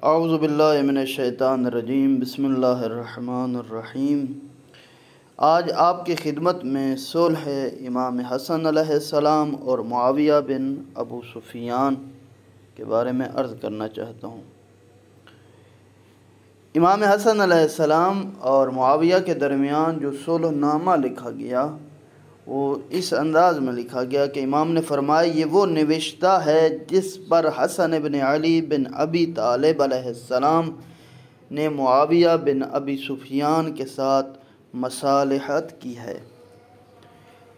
اعوذ باللہ من الشیطان الرجیم، بسم اللہ الرحمن الرحیم۔ آج آپ کی خدمت میں صلح امام حسن علیہ السلام اور معاویہ بن ابو سفیان کے بارے میں عرض کرنا چاہتا ہوں۔ امام حسن علیہ السلام اور معاویہ کے درمیان جو صلح نامہ لکھا گیا وہ اس انداز میں لکھا گیا کہ امام نے فرمایا یہ وہ نوشتہ ہے جس پر حسن بن علی بن ابی طالب علیہ السلام نے معاویہ بن ابی سفیان کے ساتھ مصالحت کی ہے۔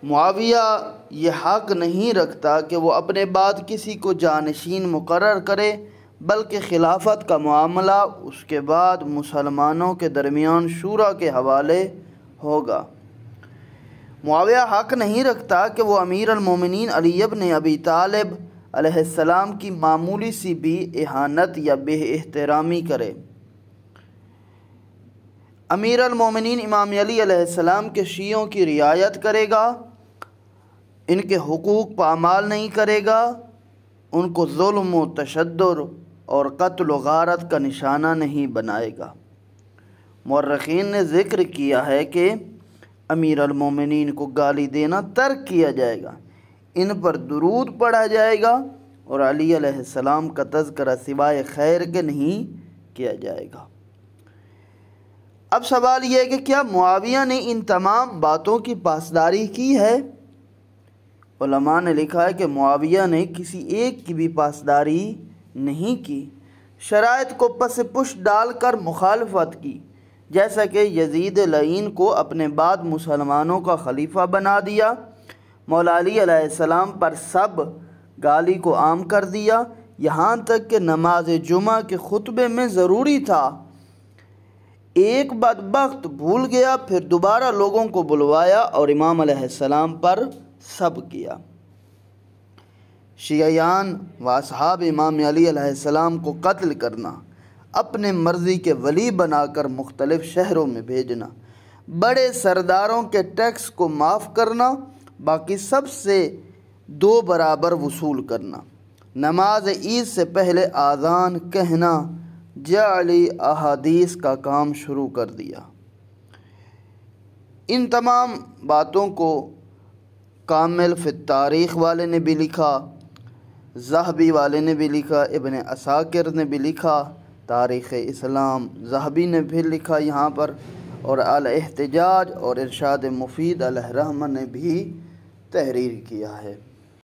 معاویہ یہ حق نہیں رکھتا کہ وہ اپنے بعد کسی کو جانشین مقرر کرے، بلکہ خلافت کا معاملہ اس کے بعد مسلمانوں کے درمیان شورا کے حوالے ہوگا۔ معاویہ حق نہیں رکھتا کہ وہ امیر المومنین علی بن ابی طالب علیہ السلام کی معمولی سی بھی اہانت یا بے احترامی کرے۔ امیر المومنین امام علی علیہ السلام کے شیعوں کی رعایت کرے گا، ان کے حقوق پامال نہیں کرے گا، ان کو ظلم و تشدد اور قتل و غارت کا نشانہ نہیں بنائے گا۔ مورخین نے ذکر کیا ہے کہ امیر المومنین کو گالی دینا ترک کیا جائے گا، ان پر درود پڑھا جائے گا اور علی علیہ السلام کا تذکرہ سوائے خیر کے نہیں کیا جائے گا۔ اب سوال یہ ہے کہ کیا معاویہ نے ان تمام باتوں کی پاسداری کی ہے؟ علماء نے لکھا ہے کہ معاویہ نے کسی ایک کی بھی پاسداری نہیں کی، شرائط کو پس پش ڈال کر مخالفت کی، جیسا کہ یزید لعین کو اپنے بعد مسلمانوں کا خلیفہ بنا دیا، مولا علی علیہ السلام پر سب گالی کو عام کر دیا، یہاں تک کہ نماز جمعہ کے خطبے میں ضروری تھا۔ ایک بدبخت بھول گیا، پھر دوبارہ لوگوں کو بلوایا اور امام علیہ السلام پر سب کیا۔ شیعیان و اصحاب امام علی علیہ السلام کو قتل کرنا، اپنے مرضی کے ولی بنا کر مختلف شہروں میں بھیجنا، بڑے سرداروں کے ٹیکس کو معاف کرنا، باقی سب سے 2 برابر وصول کرنا، نماز عید سے پہلے اذان کہنا، جعلی احادیث کا کام شروع کر دیا۔ ان تمام باتوں کو کامل فی التاریخ والے نے بھی لکھا، ذہبی والے نے بھی لکھا، ابن عساکر نے بھی لکھا، تاریخ اسلام ذہبی نے بھی لکھا یہاں پر، اور الاحتجاج اور ارشاد مفید علیہ الرحمہ نے بھی تحریر کیا ہے۔